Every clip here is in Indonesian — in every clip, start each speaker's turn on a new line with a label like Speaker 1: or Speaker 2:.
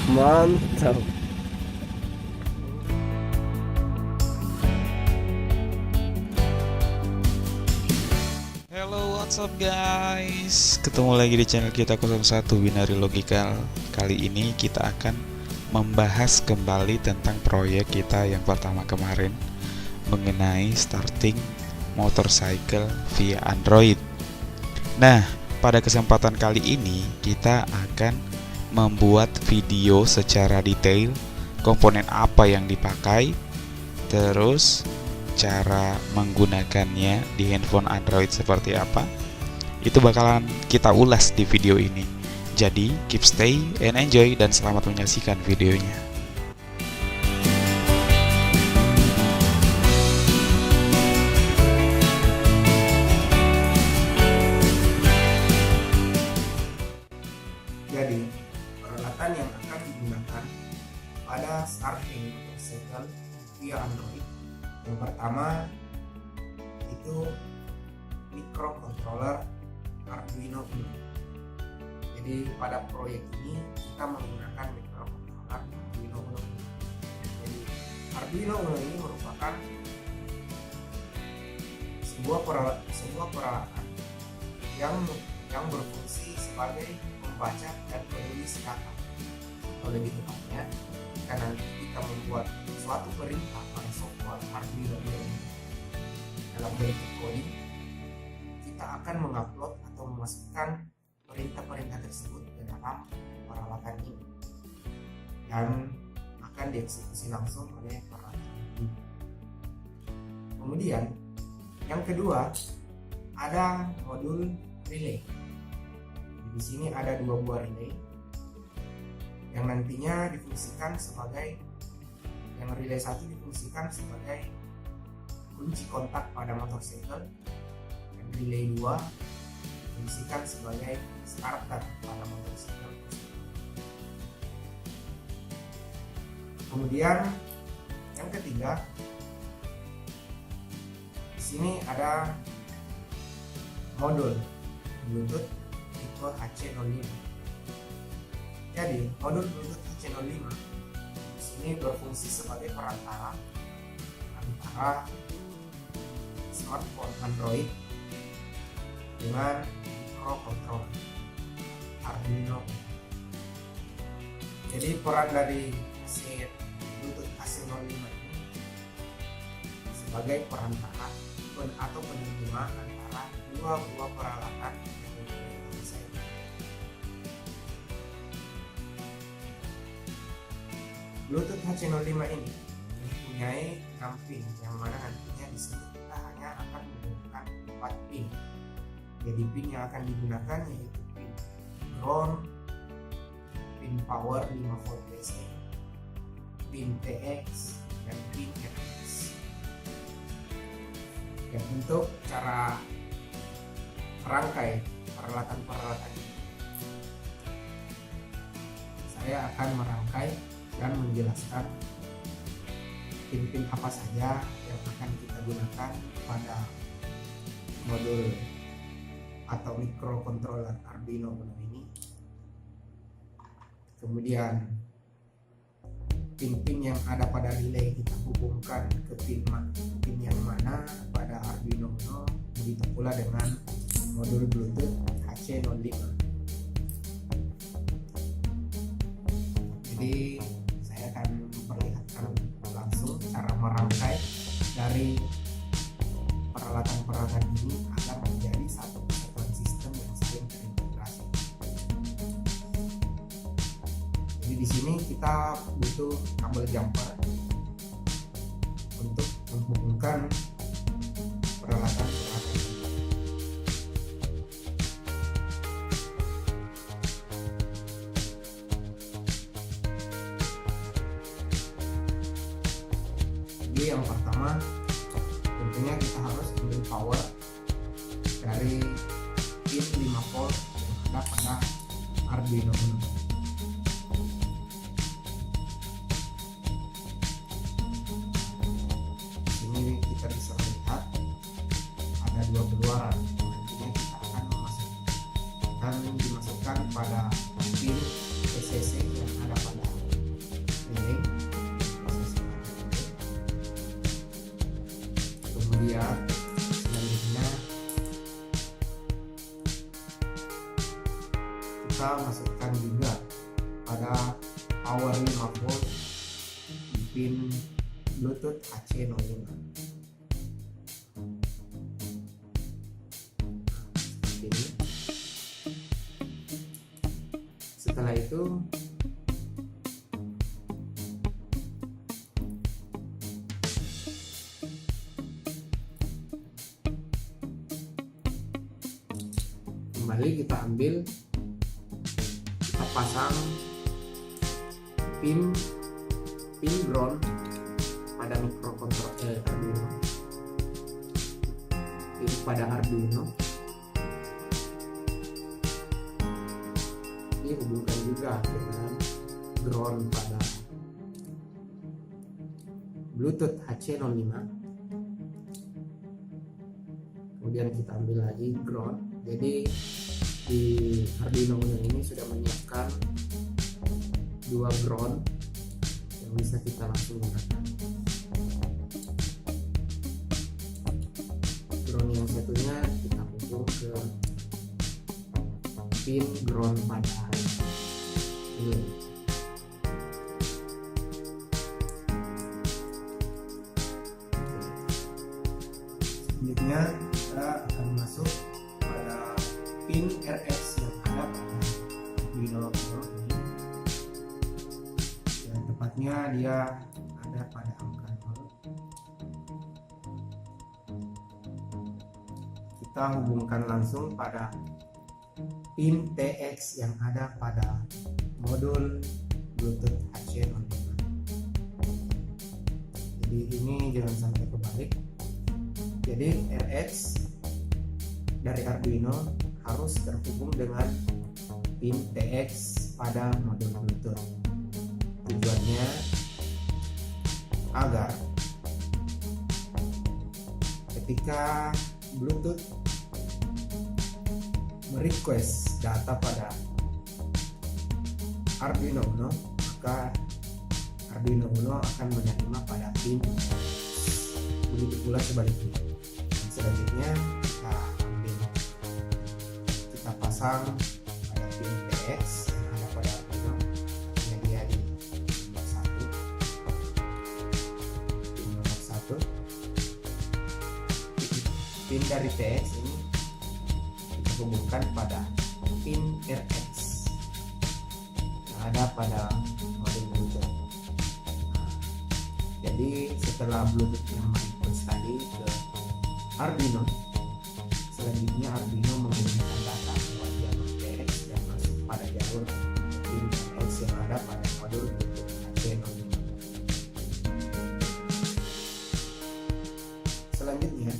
Speaker 1: Mantap.
Speaker 2: Hello, what's up guys? Ketemu lagi di channel kita 01 Binary Logical. Kali ini kita akan membahas kembali tentang proyek kita yang pertama kemarin mengenai starting motorcycle via Android. Nah, pada kesempatan kali ini kita akan membuat video secara detail komponen apa yang dipakai, terus cara menggunakannya di handphone Android seperti apa. Itu bakalan kita ulas di video ini. Jadi keep stay and enjoy, dan selamat menyaksikan videonya.
Speaker 1: Jadi, peralatan yang akan digunakan pada starting motorcycle via Android, yang pertama itu microcontroller Arduino Uno. Jadi pada proyek ini kita menggunakan microcontroller Arduino Uno. Jadi Arduino Uno ini merupakan sebuah peralatan yang berfungsi sebagai membaca dan menulis data. Atau lebih tepatnya, jika nanti kita membuat suatu perintah pada software Arduino ini dalam bentuk coding, kita akan mengupload atau memasukkan perintah-perintah tersebut ke dalam peralatan ini dan akan dieksekusi langsung oleh peralatan ini. Kemudian yang kedua ada modul relay. Di sini ada dua buah relay yang nantinya difungsikan sebagai, yang relay satu difungsikan sebagai kunci kontak pada motorcycle, dan relay 2 difungsikan sebagai starter pada motorcycle. Kemudian yang ketiga, di sini ada modul Bluetooth tipe HC05. Jadi modul Bluetooth HC05 di sini berfungsi sebagai perantara antara smartphone Android dengan microcontroller Arduino. Jadi peran dari Bluetooth HC05 ini sebagai perantara atau penghubungan antara dua buah peralatan yang mempunyai saya. Bluetooth HC05 ini mempunyai 6 pin, yang mana nantinya di sini kita hanya akan menggunakan 4 pin. Jadi pin yang akan digunakan yaitu pin ground, pin power 5 volt DC, pin TX, dan pin RX. Dan untuk cara merangkai peralatan-peralatan ini, saya akan merangkai dan menjelaskan pin-pin apa saja yang akan kita gunakan pada modul atau microcontroller Arduino Uno ini. Kemudian pin-pin yang ada pada relay kita hubungkan ke pin yang mana pada Arduino Uno, begitu pula dengan modul Bluetooth HC05. Jadi saya akan memperlihatkan langsung cara merangkai dari peralatan-peralatan ini agar menjadi satu kesatuan sistem yang saling terintegrasi. Jadi di sini kita butuh kabel jumper untuk menghubungkan peralatan-peralatan ini. Jadi yang pertama tentunya kita harus ambil power dari pin 5 volt yang ada pada Arduino Uno. Ini kita bisa lihat ada dua keluaran yang nantinya kita akan memasukkan pada pin PCC yang ada pada bisa masukkan juga pada power 5 volt di pin Bluetooth HC05. Seperti ini. Setelah itu kembali kita ambil, kita pasang pin ground pada microcontroller Arduino, pin pada Arduino dihubungkan juga dengan ground pada Bluetooth HC05. Kemudian kita ambil lagi ground. Jadi di Arduino Uno ini sudah menyiapkan 2 ground yang bisa kita langsung gunakan. Ground yang satunya kita hubung ke pin ground pada relay. Selanjutnya kita akan masuk pada pin RX yang ada pada Arduino Uno ini. Dan tepatnya dia ada pada angka 0. Kita hubungkan langsung pada pin TX yang ada pada modul Bluetooth HC05. Jadi ini jangan sampai kebalik. Jadi RX dari Arduino harus terhubung dengan pin TX pada modul Bluetooth. Tujuannya agar ketika Bluetooth merequest data pada Arduino Uno, maka Arduino Uno akan menerima pada pin. Begitu pula sebaliknya. Dan selanjutnya kita pasang pada pin TX yang ada pada Arduino. Ini dia di nomor 1. Pin nomor 1. Pin dari TX ini kita hubungkan pada pin RX yang ada pada modul Bluetooth. Jadi setelah Bluetooth-nya merequest tadi ke Arduino, selanjutnya Arduino mengirimkan data lewat jalur TX dan masuk pada jalur pin TX yang ada pada modul Bluetooth HC05. Selanjutnya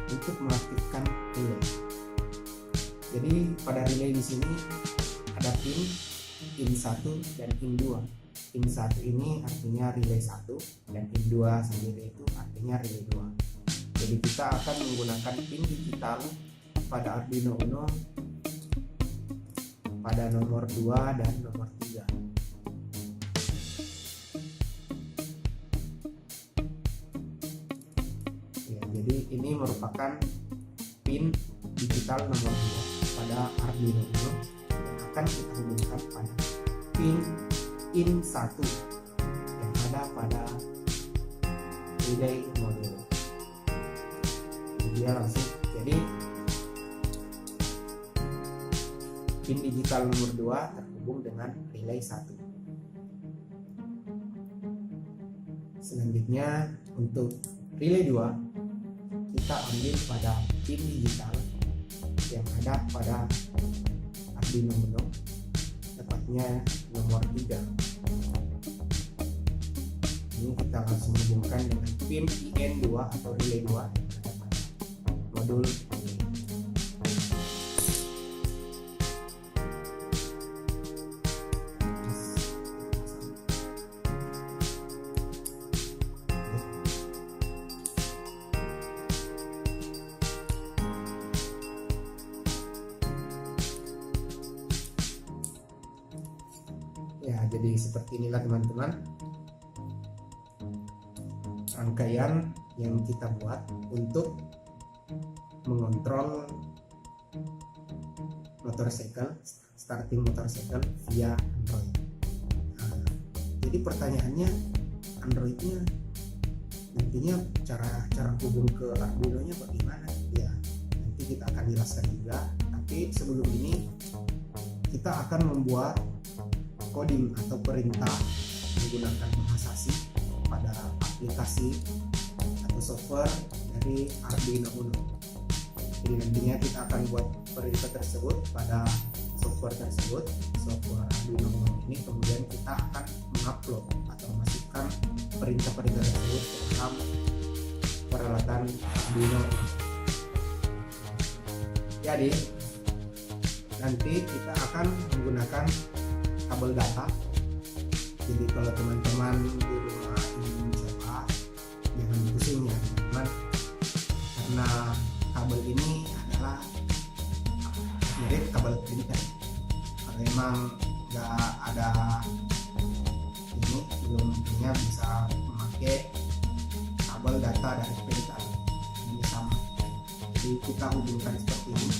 Speaker 1: untuk mengaktifkan relay. Jadi pada relay di sini ada pin 1 dan pin 2. Pin 1 ini artinya relay 1 dan pin 2 sendiri itu artinya relay 2. Jadi kita akan menggunakan pin digital pada Arduino Uno pada nomor 2 dan nomor 3. Ya, jadi ini merupakan pin digital nomor 2 pada Arduino Uno yang akan kita hubungkan pada pin in 1 yang ada pada relay modul. Dia langsung, jadi pin digital nomor 2 terhubung dengan relay 1. Selanjutnya untuk relay 2 kita ambil pada pin digital yang ada pada Arduino Uno, tepatnya nomor 3. Ini kita langsung hubungkan dengan pin IN2 atau relay 2 yang ada pada modul relay. Ya, jadi seperti inilah teman-teman rangkaian yang kita buat untuk mengontrol motorcycle starting motorcycle via Android. Nah, jadi pertanyaannya, Androidnya nantinya cara hubung ke Arduino-nya bagaimana? Ya, nanti kita akan jelaskan juga. Tapi sebelum ini kita akan membuat coding atau perintah menggunakan bahasa C pada aplikasi atau software dari Arduino Uno. Jadi nantinya kita akan buat perintah tersebut pada software tersebut, software Arduino Uno ini, kemudian kita akan mengupload atau memasukkan perintah-perintah tersebut ke dalam peralatan Arduino Uno. Jadi nanti kita akan menggunakan kabel data. Jadi kalau teman-teman di rumah ingin mencoba, jangan pusing ya teman-teman, karena kabel ini adalah mirip kabel printer. Kalau memang nggak ada ini, belum tentunya bisa memakai kabel data dari printer. Ini sama. Jadi kita hubungkan seperti ini.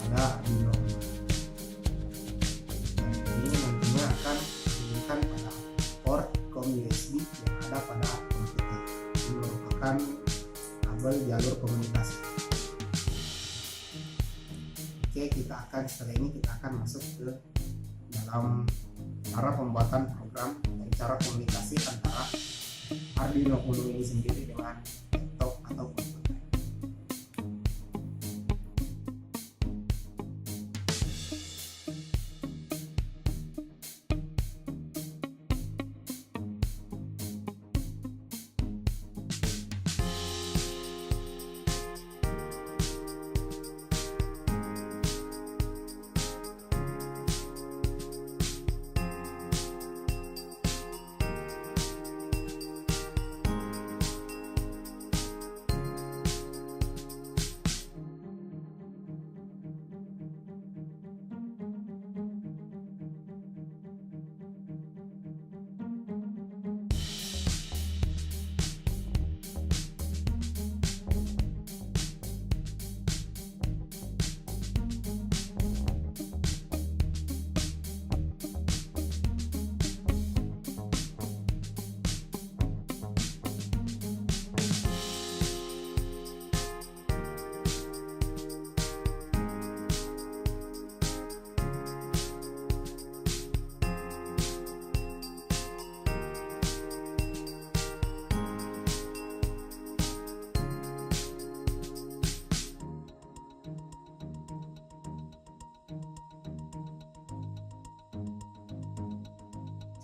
Speaker 1: Ada Arduino. Ini nantinya akan dihubungkan pada port COM USB yang ada pada komputer. Ini merupakan kabel jalur komunikasi. Oke, setelah ini kita akan masuk ke dalam cara pembuatan program dan cara komunikasi antara Arduino Uno ini sendiri dengan laptop atau komputer.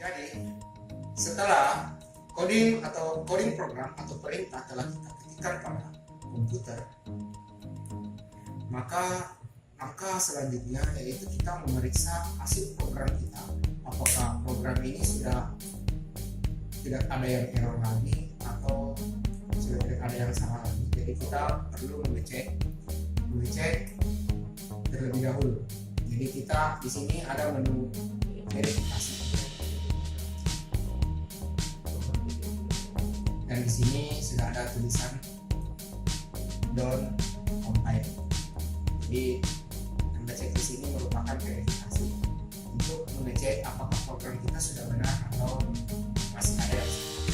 Speaker 1: Jadi setelah coding program atau perintah telah kita ketikkan pada komputer, maka langkah selanjutnya yaitu kita memeriksa hasil program kita, apakah program ini sudah tidak ada yang error lagi atau sudah tidak ada yang salah lagi. Jadi kita perlu mengecek terlebih dahulu. Jadi kita di sini ada menu verifikasi. Dan di sini sudah ada tulisan don't compile. Jadi Anda cek di sini merupakan verifikasi untuk mengecek apakah program kita sudah benar atau masih ada yang salah.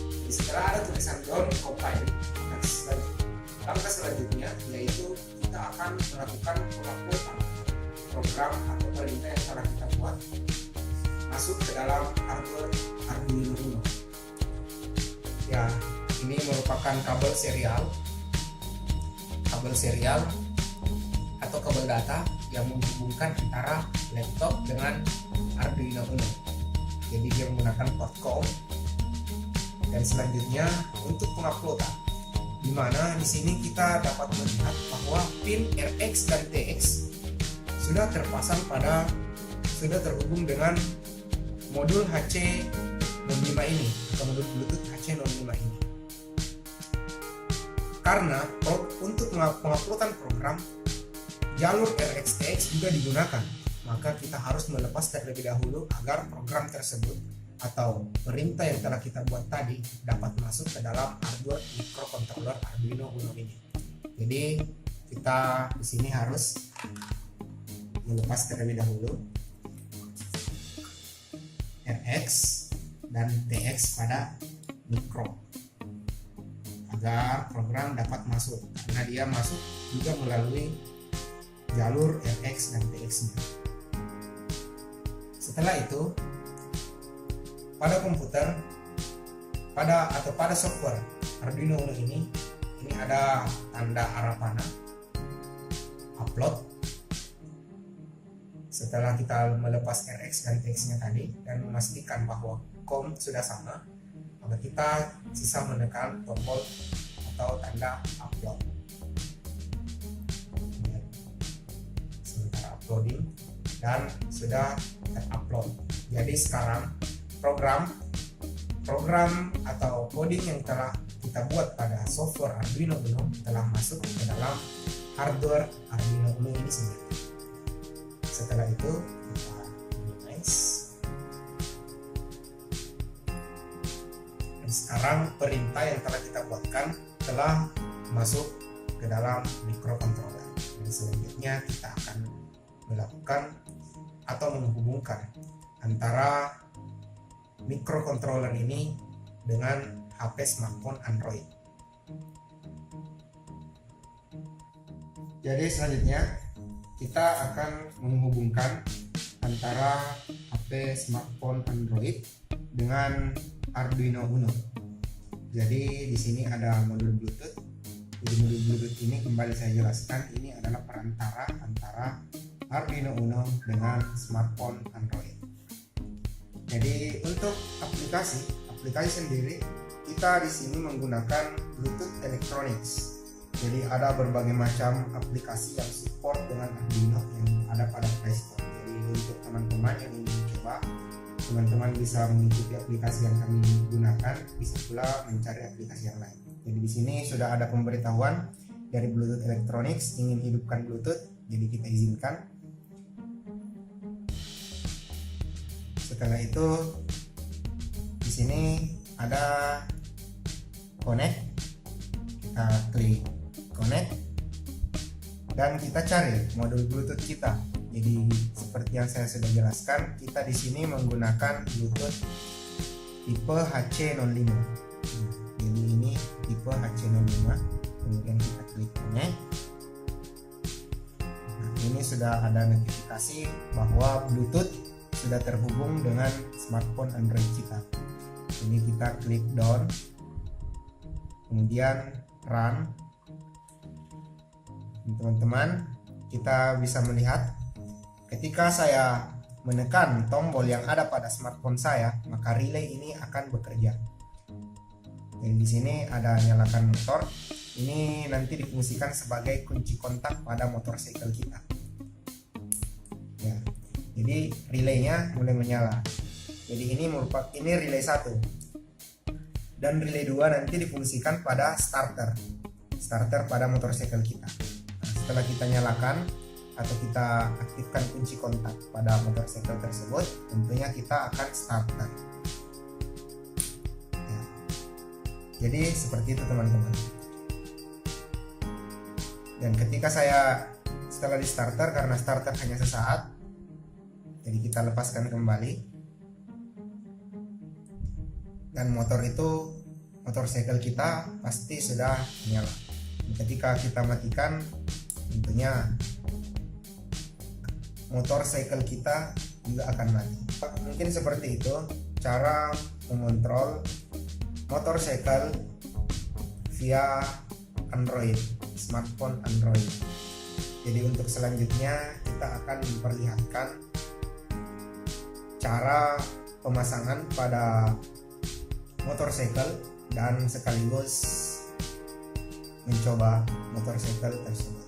Speaker 1: Jadi setelah ada tulisan don't compile, langkah selanjutnya yaitu kita akan melakukan penguploadan program atau perintah yang telah kita buat masuk ke dalam hardware Arduino Uno. Ya, ini merupakan kabel serial atau kabel data yang menghubungkan antara laptop dengan Arduino Uno. Jadi dia menggunakan port COM. Dan selanjutnya untuk penguploadan, di mana di sini kita dapat melihat bahwa pin RX dan TX sudah terhubung dengan modul HC05 ini atau modul Bluetooth HC05 ini. Karena untuk penguploadan program jalur RxTX juga digunakan, maka kita harus melepas terlebih dahulu agar program tersebut atau perintah yang telah kita buat tadi dapat masuk ke dalam hardware microcontroller Arduino Uno ini. Jadi kita di sini harus melepas terlebih dahulu RX dan TX pada mikro agar program dapat masuk, karena dia masuk juga melalui jalur RX dan TX-nya. Setelah itu pada komputer pada software Arduino Uno ini ada tanda arah panah upload. Setelah kita melepas RX dan TX-nya tadi dan memastikan bahwa COM sudah sama, maka kita sisa menekan tombol atau tanda upload. Sementara uploading dan sudah terupload. Jadi sekarang program atau coding yang telah kita buat pada software Arduino Uno telah masuk ke dalam hardware Arduino Uno ini sendiri. Setelah itu kita minimize. Dan sekarang perintah yang telah kita buatkan telah masuk ke dalam microcontroller. Dan selanjutnya kita akan melakukan atau menghubungkan antara microcontroller ini dengan HP smartphone Android. Jadi selanjutnya kita akan menghubungkan antara HP smartphone Android dengan Arduino Uno. Jadi di sini ada modul Bluetooth. Jadi modul Bluetooth ini kembali saya jelaskan, ini adalah perantara antara Arduino Uno dengan smartphone Android. Jadi untuk aplikasi sendiri kita di sini menggunakan Bluetooth Electronics. Jadi ada berbagai macam aplikasi yang support dengan Arduino yang ada pada Play Store. Jadi untuk teman-teman yang ingin mencoba, teman-teman bisa mengikuti aplikasi yang kami gunakan, bisa pula mencari aplikasi yang lain. Jadi di sini sudah ada pemberitahuan dari Bluetooth Electronics ingin hidupkan Bluetooth, jadi kita izinkan. Setelah itu di sini ada connect, kita klik connect dan kita cari modul Bluetooth kita. Jadi seperti yang saya sudah jelaskan, kita di sini menggunakan Bluetooth tipe HC05. Jadi ini tipe HC05. Kemudian kita klik connect. Nah, ini sudah ada notifikasi bahwa Bluetooth sudah terhubung dengan smartphone Android kita. Ini kita klik down, kemudian run. Teman-teman, kita bisa melihat ketika saya menekan tombol yang ada pada smartphone saya, maka relay ini akan bekerja. Jadi di sini ada nyalakan motor. Ini nanti difungsikan sebagai kunci kontak pada motorcycle kita. Ya. Jadi relaynya mulai menyala. Jadi ini relay 1. Dan relay 2 nanti difungsikan pada starter pada motorcycle kita. Nah, setelah kita nyalakan atau kita aktifkan kunci kontak pada motorcycle tersebut, tentunya kita akan starter. Ya. Jadi seperti itu teman-teman. Dan ketika setelah di starter, karena starter hanya sesaat, jadi kita lepaskan kembali dan motorcycle kita pasti sudah menyala. Ketika kita matikan, tentunya motorcycle kita juga akan mati. Mungkin seperti itu cara mengontrol motorcycle via Android, smartphone Android. Jadi untuk selanjutnya kita akan memperlihatkan cara pemasangan pada motorcycle dan sekaligus mencoba motorcycle tersebut.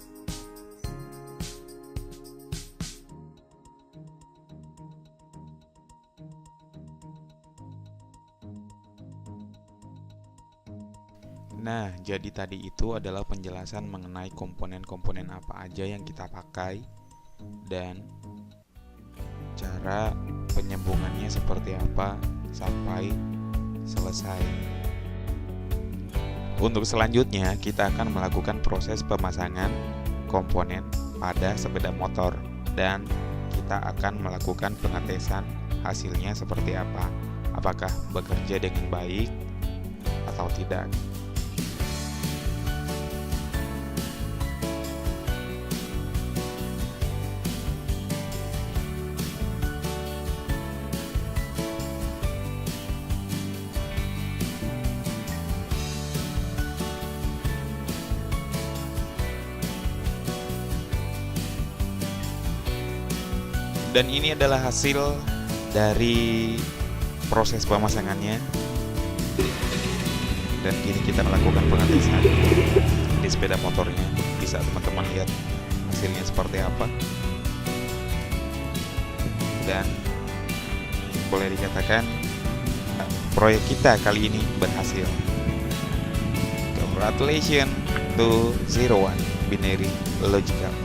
Speaker 2: Nah, jadi tadi itu adalah penjelasan mengenai komponen-komponen apa aja yang kita pakai dan cara penyambungannya seperti apa sampai selesai. Untuk selanjutnya kita akan melakukan proses pemasangan komponen pada sepeda motor dan kita akan melakukan pengetesan hasilnya seperti apa, apakah bekerja dengan baik atau tidak. Dan ini adalah hasil dari proses pemasangannya. Dan kini kita melakukan pengetesan di sepeda motornya. Bisa teman-teman lihat hasilnya seperti apa. Dan boleh dikatakan proyek kita kali ini berhasil. Congratulations to 01 Binary Logical.